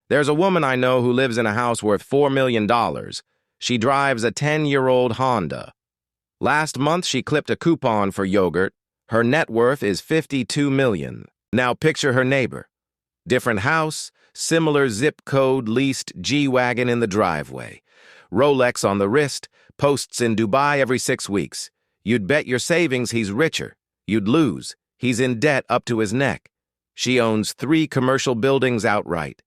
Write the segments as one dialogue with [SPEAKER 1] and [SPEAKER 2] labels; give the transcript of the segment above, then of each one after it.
[SPEAKER 1] There's a woman I know who lives in a house worth $4 million. She drives a 10-year-old Honda. Last month, she clipped a coupon for yogurt. Her net worth is $52 million. Now picture her neighbor. Different house, similar zip code, leased G-Wagon in the driveway. Rolex on the wrist, posts in Dubai every 6 weeks. You'd bet your savings he's richer. You'd lose. He's in debt up to his neck. She owns 3 commercial buildings outright.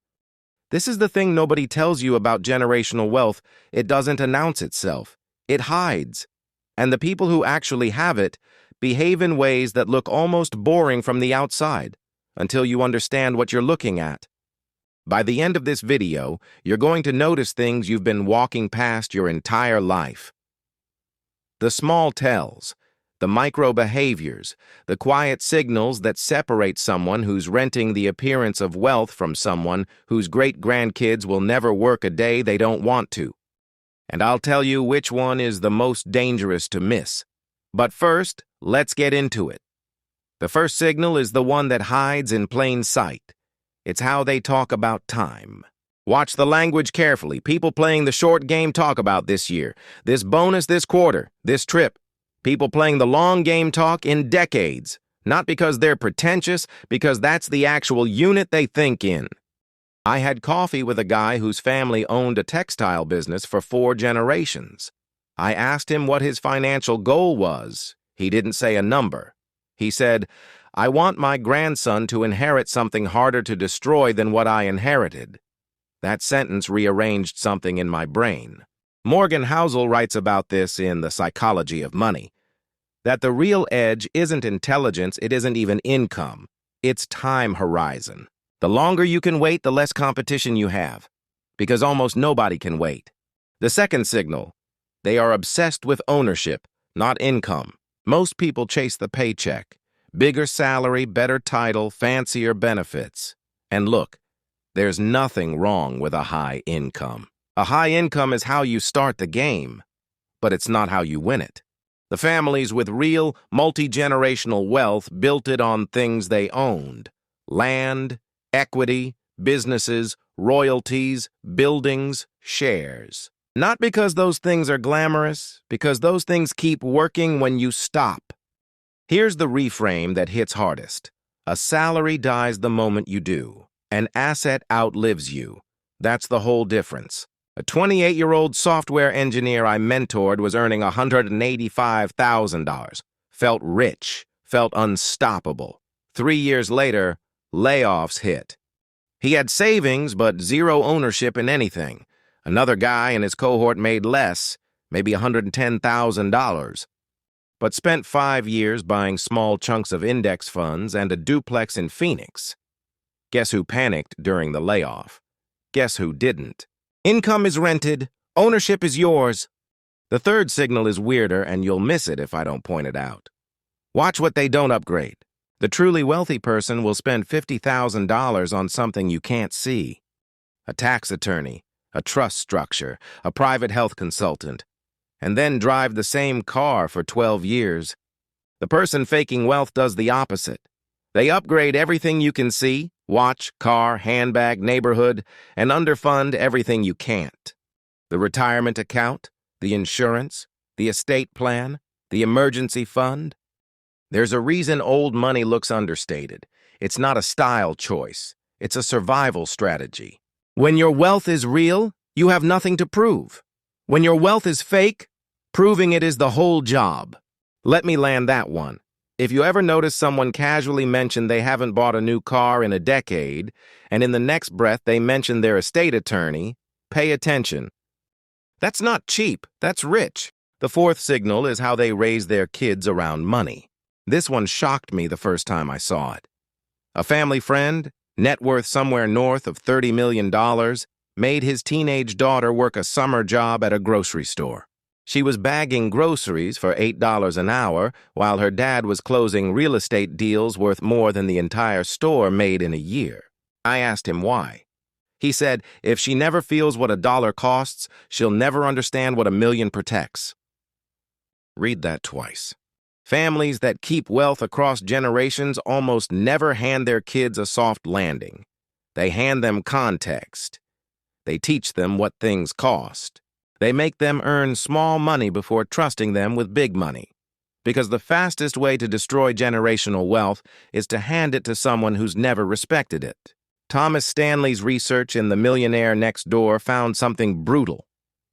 [SPEAKER 1] This is the thing nobody tells you about generational wealth. It doesn't announce itself. It hides. And the people who actually have it behave in ways that look almost boring from the outside until you understand what you're looking at. By the end of this video, you're going to notice things you've been walking past your entire life. The small tells, the micro behaviors, the quiet signals that separate someone who's renting the appearance of wealth from someone whose great-grandkids will never work a day they don't want to. And I'll tell you which one is the most dangerous to miss. But first, let's get into it. The first signal is the one that hides in plain sight. It's how they talk about time. Watch the language carefully. People playing the short game talk about this year, this bonus this quarter, this trip. People playing the long game talk in decades, not because they're pretentious, because that's the actual unit they think in. I had coffee with a guy whose family owned a textile business for 4 generations. I asked him what his financial goal was. He didn't say a number. He said, "I want my grandson to inherit something harder to destroy than what I inherited." That sentence rearranged something in my brain. Morgan Housel writes about this in The Psychology of Money, that the real edge isn't intelligence, it isn't even income, it's time horizon. The longer you can wait, the less competition you have, because almost nobody can wait. The second signal, they are obsessed with ownership, not income. Most people chase the paycheck, bigger salary, better title, fancier benefits. And look, there's nothing wrong with a high income. A high income is how you start the game, but it's not how you win it. The families with real, multi-generational wealth built it on things they owned: land, equity, businesses, royalties, buildings, shares. Not because those things are glamorous, because those things keep working when you stop. Here's the reframe that hits hardest. A salary dies the moment you do. An asset outlives you. That's the whole difference. A 28-year-old software engineer I mentored was earning $185,000. Felt rich, felt unstoppable. 3 years later, layoffs hit. He had savings, but zero ownership in anything. Another guy in his cohort made less, maybe $110,000, but spent 5 years buying small chunks of index funds and a duplex in Phoenix. Guess who panicked during the layoff? Guess who didn't? Income is rented, ownership is yours. The third signal is weirder, and you'll miss it if I don't point it out. Watch what they don't upgrade. The truly wealthy person will spend $50,000 on something you can't see. A tax attorney, a trust structure, a private health consultant, and then drive the same car for 12 years. The person faking wealth does the opposite. They upgrade everything you can see, watch, car, handbag, neighborhood, and underfund everything you can't. The retirement account, the insurance, the estate plan, the emergency fund. There's a reason old money looks understated. It's not a style choice. It's a survival strategy. When your wealth is real, you have nothing to prove. When your wealth is fake, proving it is the whole job. Let me land that one. If you ever notice someone casually mention they haven't bought a new car in a decade, and in the next breath they mention their estate attorney, pay attention. That's not cheap, that's rich. The fourth signal is how they raise their kids around money. This one shocked me the first time I saw it. A family friend, net worth somewhere north of $30 million, made his teenage daughter work a summer job at a grocery store. She was bagging groceries for $8 an hour, while her dad was closing real estate deals worth more than the entire store made in a year. I asked him why. He said, if she never feels what $1 costs, she'll never understand what $1 million protects. Read that twice. Families that keep wealth across generations almost never hand their kids a soft landing. They hand them context. They teach them what things cost. They make them earn small money before trusting them with big money. Because the fastest way to destroy generational wealth is to hand it to someone who's never respected it. Thomas Stanley's research in The Millionaire Next Door found something brutal.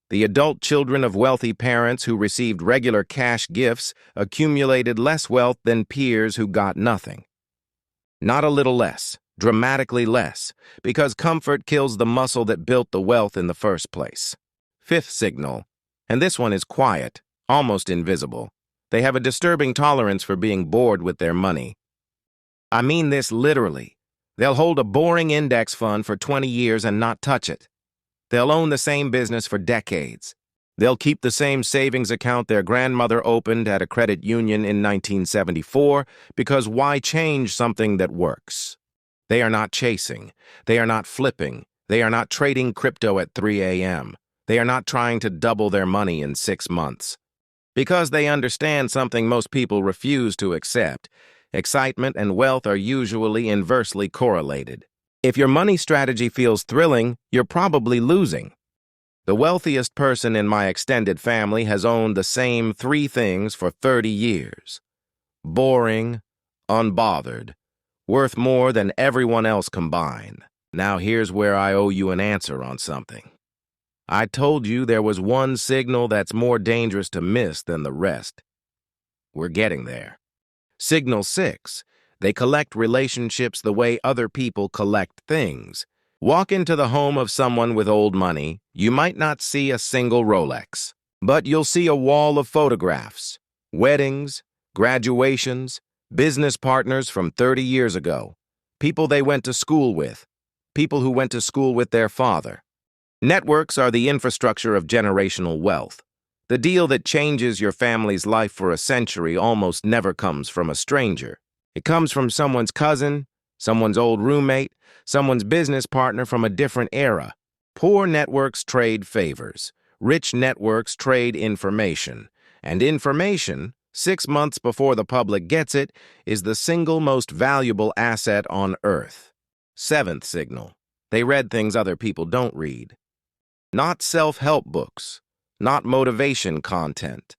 [SPEAKER 1] The adult children of wealthy parents who received regular cash gifts accumulated less wealth than peers who got nothing. Not a little less, dramatically less, because comfort kills the muscle that built the wealth in the first place. Fifth signal, and this one is quiet, almost invisible. They have a disturbing tolerance for being bored with their money. I mean this literally. They'll hold a boring index fund for 20 years and not touch it. They'll own the same business for decades. They'll keep the same savings account their grandmother opened at a credit union in 1974 because why change something that works? They are not chasing. They are not flipping. They are not trading crypto at 3 a.m. They are not trying to double their money in 6 months. Because they understand something most people refuse to accept, excitement and wealth are usually inversely correlated. If your money strategy feels thrilling, you're probably losing. The wealthiest person in my extended family has owned the same 3 things for 30 years. Boring, unbothered, worth more than everyone else combined. Now here's where I owe you an answer on something. I told you there was one signal that's more dangerous to miss than the rest. We're getting there. Signal 6. They collect relationships the way other people collect things. Walk into the home of someone with old money, you might not see a single Rolex, but you'll see a wall of photographs, weddings, graduations, business partners from 30 years ago, people they went to school with, people who went to school with their father. Networks are the infrastructure of generational wealth. The deal that changes your family's life for a century almost never comes from a stranger. It comes from someone's cousin, someone's old roommate, someone's business partner from a different era. Poor networks trade favors. Rich networks trade information. And information, 6 months before the public gets it, is the single most valuable asset on Earth. 7th signal. They read things other people don't read. Not self-help books, not motivation content.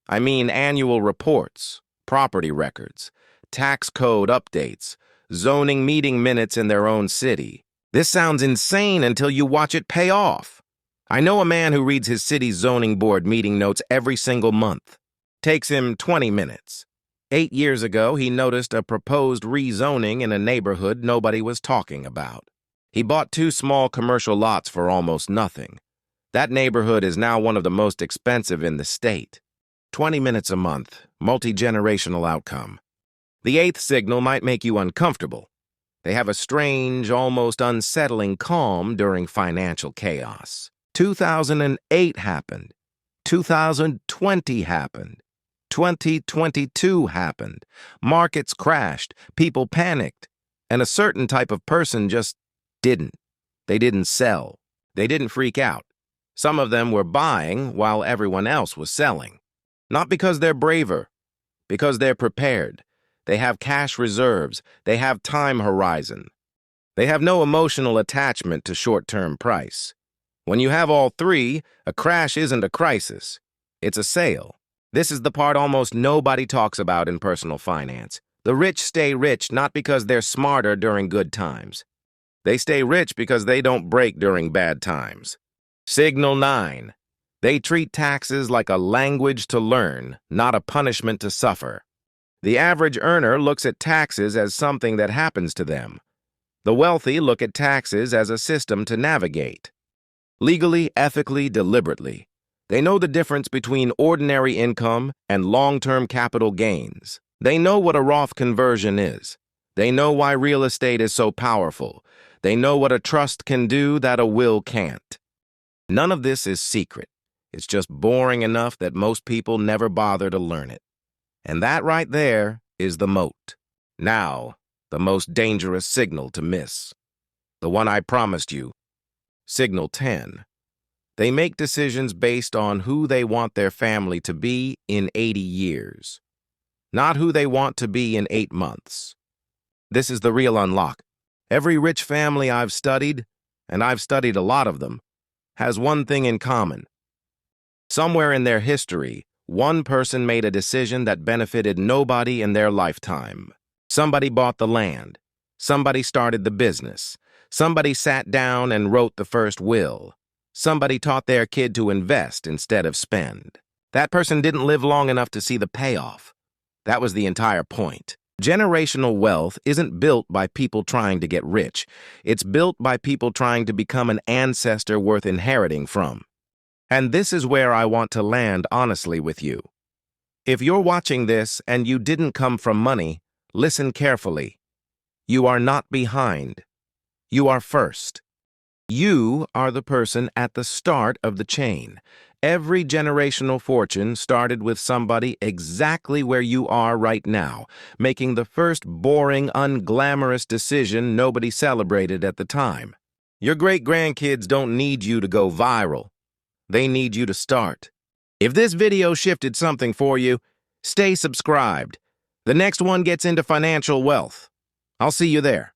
[SPEAKER 1] I mean annual reports, property records, tax code updates, zoning meeting minutes in their own city. This sounds insane until you watch it pay off. I know a man who reads his city's zoning board meeting notes every single month. Takes him 20 minutes. 8 years ago, he noticed a proposed rezoning in a neighborhood nobody was talking about. He bought 2 small commercial lots for almost nothing. That neighborhood is now one of the most expensive in the state. 20 minutes a month, multi-generational outcome. The 8th signal might make you uncomfortable. They have a strange, almost unsettling calm during financial chaos. 2008 happened. 2020 happened. 2022 happened. Markets crashed. People panicked. And a certain type of person just didn't. They didn't sell. They didn't freak out. Some of them were buying while everyone else was selling. Not because they're braver, because they're prepared. They have cash reserves. They have time horizon. They have no emotional attachment to short-term price. When you have all 3, a crash isn't a crisis. It's a sale. This is the part almost nobody talks about in personal finance. The rich stay rich not because they're smarter during good times. They stay rich because they don't break during bad times. Signal 9. They treat taxes like a language to learn, not a punishment to suffer. The average earner looks at taxes as something that happens to them. The wealthy look at taxes as a system to navigate. Legally, ethically, deliberately. They know the difference between ordinary income and long-term capital gains. They know what a Roth conversion is. They know why real estate is so powerful. They know what a trust can do that a will can't. None of this is secret. It's just boring enough that most people never bother to learn it. And that right there is the moat. Now, the most dangerous signal to miss. The one I promised you. Signal 10. They make decisions based on who they want their family to be in 80 years, not who they want to be in 8 months. This is the real unlock. Every rich family I've studied, and I've studied a lot of them, has one thing in common. Somewhere in their history, one person made a decision that benefited nobody in their lifetime. Somebody bought the land. Somebody started the business. Somebody sat down and wrote the first will. Somebody taught their kid to invest instead of spend. That person didn't live long enough to see the payoff. That was the entire point. Generational wealth isn't built by people trying to get rich. It's built by people trying to become an ancestor worth inheriting from. And this is where I want to land honestly with you. If you're watching this and you didn't come from money, listen carefully. You are not behind. You are first. You are the person at the start of the chain. Every generational fortune started with somebody exactly where you are right now, making the first boring, unglamorous decision nobody celebrated at the time. Your great-grandkids don't need you to go viral. They need you to start. If this video shifted something for you, stay subscribed. The next one gets into financial wealth. I'll see you there.